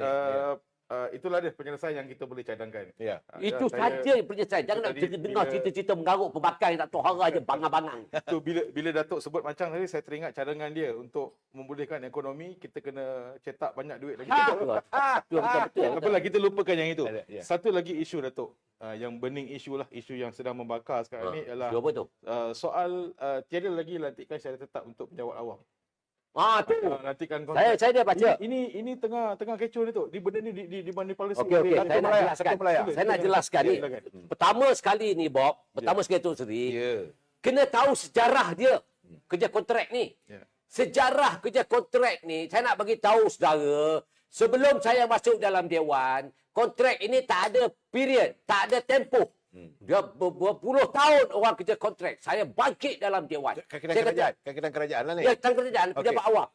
Datuk ni. Itulah dia penyelesaian yang kita boleh cadangkan. Ya. Itu saja penyelesaian. Jangan nak dengar cerita-cerita mengarut pemakai tak tahu hara je bangang-bangang. Itu bila Datuk sebut macam tadi, saya teringat cadangan dia untuk memulihkan ekonomi, kita kena cetak banyak duit lagi. Betul. Apalah, kita lupakan yang itu. Ya. Satu lagi isu, Datuk, yang burning isu lah, isu yang sedang membakar sekarang ni ialah Apa tu? soal tiada lagi lantikan secara tetap untuk pejabat awam. Tu. Lantikan kontrak. Saya dah baca. Ini tengah kecoh ni tu. Di benda ni di mana policy. Okey. Saya nak jelaskan. Saya nak jelaskan ni. Silakan. Pertama sekali ni, Bob. Pertama sekali tu, Seri. Kena tahu sejarah dia. Kerja kontrak ni. Sejarah kerja kontrak ni, saya nak bagi tahu saudara, sebelum saya masuk dalam Dewan, kontrak ini tak ada period, tak ada tempoh. Dia berpuluh tahun orang kerja kontrak. Saya bangkit dalam Dewan. Kakitan kerajaan lah ni. Ya, kan kerajaan, pejabat awam.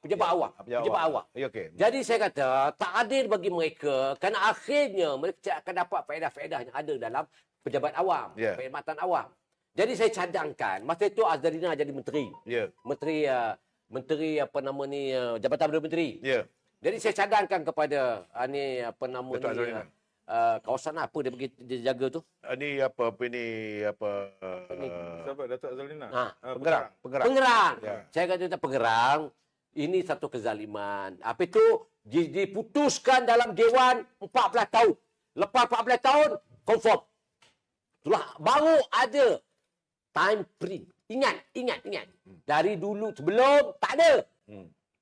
Okey. Jadi saya kata, tak adil bagi mereka kerana akhirnya mereka akan dapat faedah-faedah yang ada dalam pejabat awam, perkhidmatan awam. Jadi saya cadangkan, masa itu Azalina jadi menteri. Menteri apa nama ni, Jabatan Perdana Menteri. Jadi saya cadangkan kepada Datuk Azalina. Kawasan apa dia bagi dia jaga tu? Siapa Datuk Azalina? Pengerang. Ya. Saya kata pengerang. Ini satu kezaliman. Apa itu? Diputuskan dalam Dewan 14 tahun. Lepas 14 tahun, confirm. Itulah baru ada time print. Ingat. Dari dulu sebelum tak ada.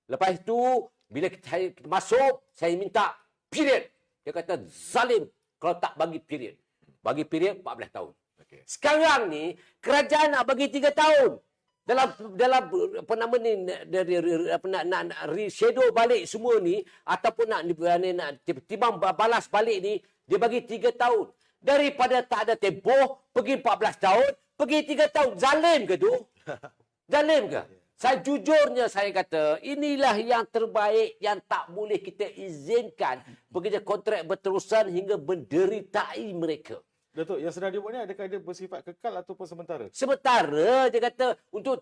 Lepas itu bila saya masuk, saya minta period. Dia kata zalim kalau tak bagi period. Bagi period 14 tahun. Sekarang ni kerajaan nak bagi 3 tahun. Dalam apa nama ni nak reschedule balik semua ni ataupun nak timbang balas balik ni, dia bagi 3 tahun. Daripada tak ada tempoh pergi 14 tahun, pergi 3 tahun. Zalim ke tu? Zalim ke? Saya jujurnya saya kata, inilah yang terbaik yang tak boleh kita izinkan bekerja kontrak berterusan hingga menderitai mereka. Datuk, yang sedang dibuat ni adakah dia bersifat kekal ataupun sementara? Sementara dia kata untuk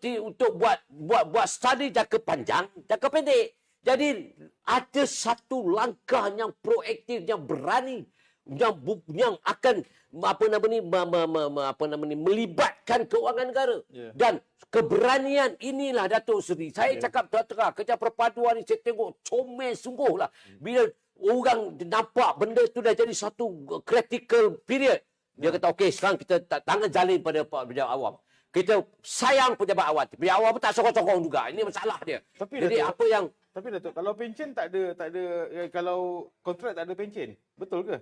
buat study jangka panjang, jangka pendek. Jadi ada satu langkah yang proaktif, yang berani, yang akan melibatkan keuangan negara. Dan keberanian inilah Datuk Seri. Saya cakap terang, kerja perpaduan ni saya tengok comel sungguhlah. Bila orang nampak benda tu dah jadi satu critical period. Dia kata okey, sekarang kita tangan zalim pada pejabat awam. Kita sayang pejabat awam. Pejabat awam pun tak sokong-sokong juga. Ini masalah dia. Jadi Tapi Datuk, kalau pencen tak ada kalau kontrak tak ada pencen, betul ke?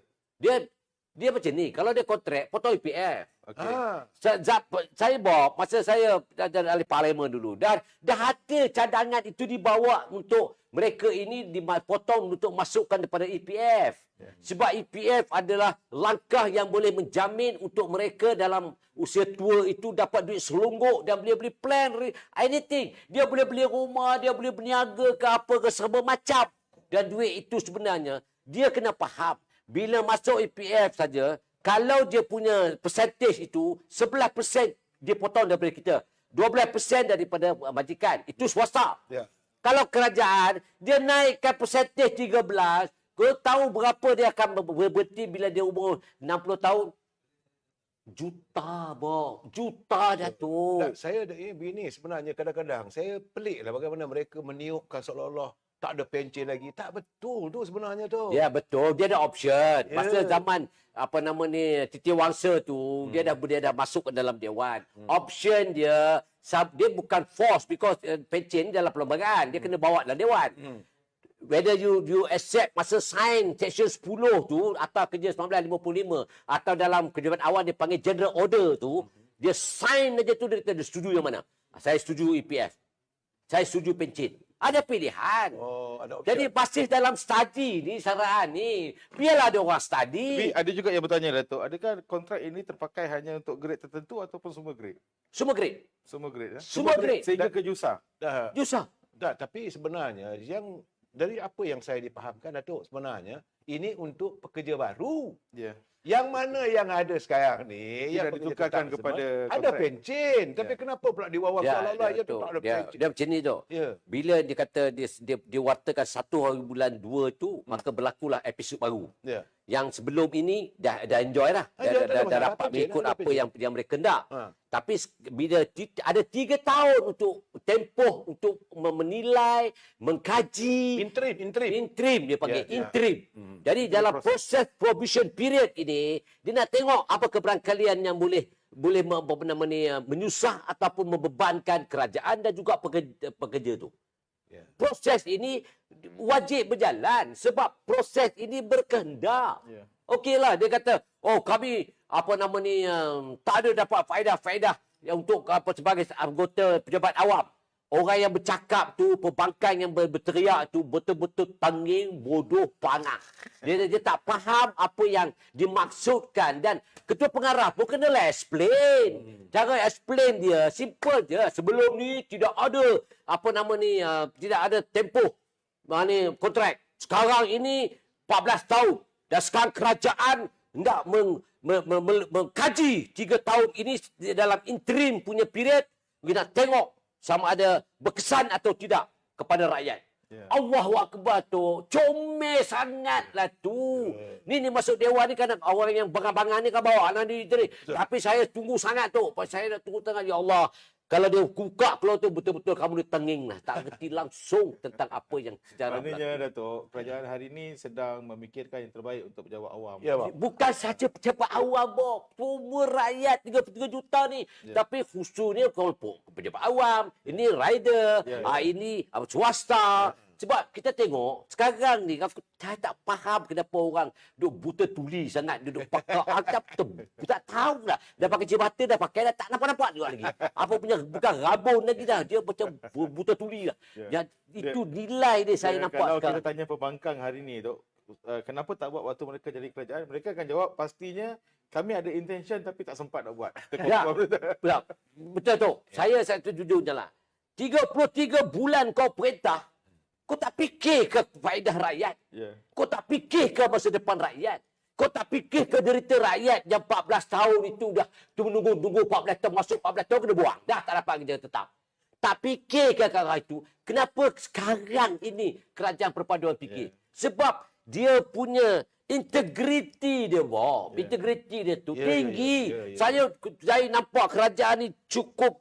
Dia macam ni. Kalau dia kontrak, potong EPF. Okey. Bob, masa saya ahli parlimen dulu, dah ada cadangan itu dibawa untuk mereka ini dipotong untuk masukkan daripada EPF. Sebab EPF adalah langkah yang boleh menjamin untuk mereka dalam usia tua itu dapat duit selungguk dan boleh beli plan anything. Dia boleh beli rumah, dia boleh berniaga ke apa ke serba macam. Dan duit itu sebenarnya dia kena faham. Bila masuk EPF saja, kalau dia punya percentage itu, 11% dia potong daripada kita. 12% daripada majikan. Itu swasta. Kalau kerajaan, dia naikkan percentage 13%, kau tahu berapa dia akan berhenti bila dia umur 60 tahun? Juta, Bob. Juta dah tu. Saya begini sebenarnya kadang-kadang, saya pelik lah bagaimana mereka meniupkan seolah-olah tak ada pencen lagi. Tak betul tu sebenarnya tu. Ya, betul. Dia ada option. Masa zaman Titi Wangsa tu, dia dah masuk ke dalam Dewan. Option dia bukan force because pencen dalam perlembagaan. Dia kena bawa dalam Dewan. Whether you accept masa sign section 10 tu atau kerja 1955 atau dalam kerjaan awal dia panggil general order tu, dia sign aja tu dia kata setuju yang mana. Saya setuju EPF. Saya setuju pencen. Ada pilihan. Ada option. Jadi masih dalam study ni, saraan ni. Biarlah ada orang study. Tapi ada juga yang bertanya, Datuk, adakah kontrak ini terpakai hanya untuk grade tertentu ataupun semua grade? Semua grade. Semua grade. Semua grade. Sehingga ke JUSA. Tapi sebenarnya dari apa yang saya dipahamkan, Datuk, sebenarnya ini untuk pekerja baru. Yang mana yang ada sekarang ni yang Tidak pekerja ditukarkan tetap kepada ada kontrak. pencen, tapi kenapa pula diwawak seolah-olah dia ia tu tu. tak ada Dia pencen? macam ni tu. Ya. Bila dia kata dia wartakan 1 hari bulan 2 tu, maka berlakulah episod baru. Ya. Yang sebelum ini dah enjoy lah. Ah, tak ada Dah masalah. dapat Pencen, mengikut ada apa pencen. yang mereka hendak. Ha. Tapi bila ada 3 tahun untuk tempoh untuk menilai, mengkaji, interim dia panggil, Ya, ya. interim. Jadi dalam proses provision period ini, dia nak tengok apa keberangkalian yang boleh apa nama ni, menyusah ataupun membebankan kerajaan dan juga pekerja tu. Ya. Proses ini wajib berjalan sebab proses ini berkehendak. Ya. Okeylah, dia kata, oh kami apa nama ni tak ada dapat faedah-faedah yang untuk apa sebagai anggota pejabat awam. Orang yang bercakap tu, pembangkang yang berteriak tu betul-betul tenging, bodoh, pangang. Dia tak faham apa yang dimaksudkan dan ketua pengarah pun kenalah explain. Cara explain dia simple je. Sebelum ni tidak ada apa nama ni tidak ada tempoh mana kontrak. Sekarang ini 14 tahun dan sekarang kerajaan hendak mengkaji 3 tahun ini dalam interim punya period. Kita nak tengok sama ada berkesan atau tidak kepada rakyat. Ya. Allahu Akbar tu. Comel sangatlah tu. Ni masuk dewan ni kan orang yang bangang-bangang ni kan bawa anak ni. Tapi saya tunggu sangat tu. Saya nak tunggu tengah. Ya Allah. Kalau dia buka keluar tu betul-betul kamu ni tenging lah. Tak ngerti langsung tentang apa yang sejarah berlaku. Maknanya Datuk, kerajaan hari ini sedang memikirkan yang terbaik untuk pejabat awam. Ya, Bob. Bukan saja pejabat awam, Bob. Semua rakyat 33 juta ni. Ya. Tapi khususnya kelompok pejabat awam. Ini rider. Ya, Ini swasta. Sebab kita tengok sekarang ni saya tak faham kenapa orang duk buta tuli sangat duduk pakai tak tahu lah. Dah pakai jabatan dah pakai dah tak nampak juga lagi. Apa punya bukan rabun lagi dah. Dia macam buta tuli lah. Ya. Itu nilai dia saya nampak Kalau sekarang. kita tanya pembangkang hari ini, Dok, kenapa tak buat waktu mereka jadi kerajaan? Mereka akan jawab pastinya kami ada intention tapi tak sempat nak buat. Ya. Betul tu. Saya jujur je lah. 33 bulan kau perintah, kau tak fikir ke faedah rakyat? Ya. Kau tak fikir ke masa depan rakyat? Kau tak fikir ke derita rakyat yang 14 tahun itu dah menunggu 14 tahun, masuk 14 tahun kena buang. Dah tak dapat kerja tetap. Tak fikir ke cara itu? Kenapa sekarang ini kerajaan perpaduan fikir? Sebab dia punya integriti dia, Bob. Integriti dia tu tinggi. Saya nampak kerajaan ni cukup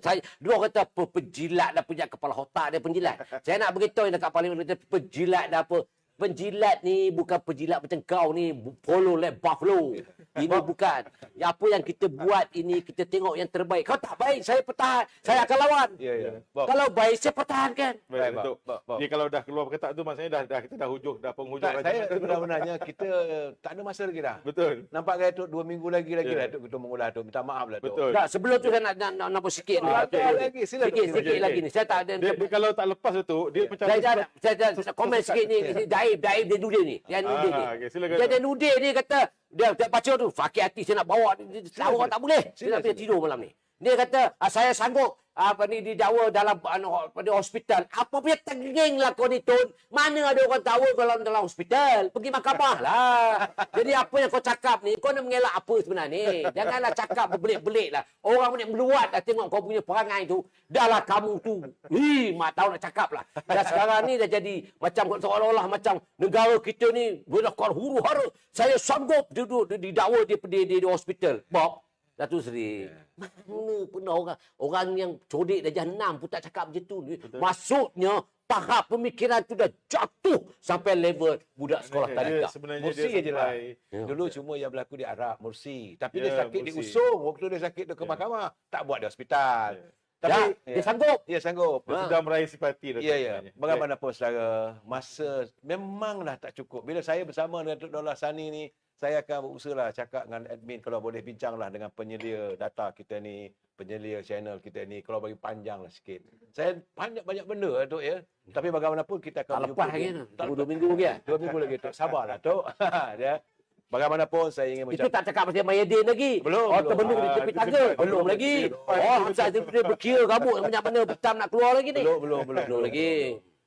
saya dia kata apa penjilat dah punya kepala otak dia penjilat. Saya nak beritahu yang dekat parlimen kata penjilat dah apa. Penjilat ni bukan penjilat macam kau ni follow like buffalo. Ini bukan. Apa yang kita buat ini kita tengok yang terbaik. Kau tak baik, saya pertahan. Saya akan lawan. Ya, ya. Bob. Kalau baik saya pertahankan. Baik, Baik, Datuk. Bob. Dia kalau dah keluar perkataan tu maksudnya kita dah hujung, dah penghujung Tak, saya rajaan. sebenarnya kita tak ada masa lagi dah. Betul. Nampak kan Datuk 2 minggu lagi Ya. lah Datuk kita mengulas tu. Minta maaf lah Datuk. Betul. Tak, sebelum tu saya nak nampak sikit ni. Lagi sila Sikit Datuk. lagi ni. Saya tak ada Dia kalau tak lepas tu, dia macam saya komen sikit ni. Daib dia nudir ni. Dia nudir ni. okey, silakan. Dia nudir ni kata dia baca tu sakit hati saya nak bawa orang tak boleh. Dia nak pergi tidur malam ni. Dia kata saya sanggup didakwa dalam hospital. Apa punya tenging lah kau ni Tun. Mana ada orang tahu kalau dalam hospital. Pergi mahkamah lah. Jadi apa yang kau cakap ni, kau nak mengelak apa sebenarnya? Janganlah cakap berbelit-belit lah. Orang punya meluat dah tengok kau punya perangai tu. Dah lah kamu tu. Mak tahu nak cakap lah. Dan sekarang ni dah jadi macam seolah-olah macam negara kita ni berlakukan huru-hara. Saya sanggup duduk didakwa di hospital. Bob. Datuk Seri, mana pernah orang yang codik dah jahanam pun tak cakap macam tu. Maksudnya tahap pemikiran tu dah jatuh sampai level budak sekolah tadika. Sebenarnya Mursi dia je lah. sampai Dulu cuma yang berlaku di Arab, Mursi. Tapi Ya, dia sakit Mursi. diusung. Waktu dia sakit dia ke mahkamah. Tak buat di hospital. Tapi Dia sanggup. dia sanggup. dia sudah meraih simpati. Datuk, Ya, ya. sebenarnya. Bagaimanapun saudara, masa memanglah tak cukup. Bila saya bersama dengan Datuk Daulah Sani ni, saya akan berusaha lah cakap dengan admin kalau boleh bincanglah dengan penyelia data kita ni, penyelia channel kita ni, kalau bagi panjang lah sikit. Saya banyak benda Datuk ya. Tapi bagaimanapun kita Tak akan lepas lagi tu. Tunggu 2 minggu lagi. 2 minggu lagi Datuk. Sabarlah Datuk. Ya. Bagaimanapun saya ingin Itu mengucapkan tak cakap pasal Mayadin lagi. Belum, Oh, belum. terbendung di tepi itu tangga. cepat. Belum lagi. Oh, Hamzah dia berkira rambut banyak mana betam nak keluar lagi ni. Belum lagi.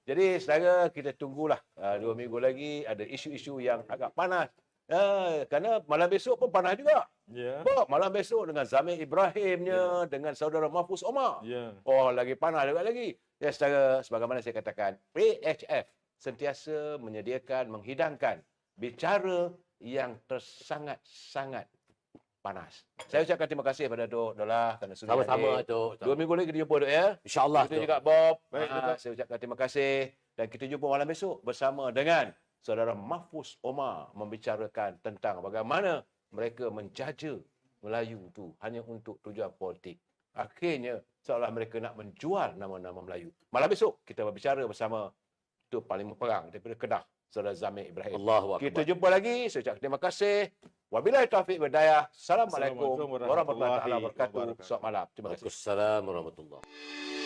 Jadi saudara, kita tunggulah 2 minggu lagi ada isu-isu yang agak panas Kerana malam besok pun panas juga. Ya. Malam besok dengan Zamir Ibrahimnya, dengan saudara Mahfuz Omar. Ya. Oh, lagi panas juga lagi. Ya, sebagaimana saya katakan, AHF sentiasa menyediakan, menghidangkan bicara yang sangat-sangat panas. Saya ucapkan terima kasih kepada Dok Dolah kerana sudah Sama-sama, hadir. Tok. 2 minggu lagi kita jumpa, Dok, ya. InsyaAllah, Kita Tok. juga Bob. Baik, Dok. Saya ucapkan terima kasih dan kita jumpa malam besok bersama dengan saudara Mahfuz Omar membicarakan tentang bagaimana mereka menjaja Melayu tu hanya untuk tujuan politik. Akhirnya seolah mereka nak menjual nama-nama Melayu. Malam besok kita berbicara bersama Ketua Parlimen Perang daripada Kedah, saudara Zamir Ibrahim. Allahu Kita Akbar. jumpa lagi. Saya ucapkan terima kasih. Wabillahi taufiq wal hidayah. Assalamualaikum Assalamualaikum warahmatullahi warahmatullahi wabarakatuh. wabarakatuh. Selamat malam. Terima kasih. Waalaikumsalam warahmatullahi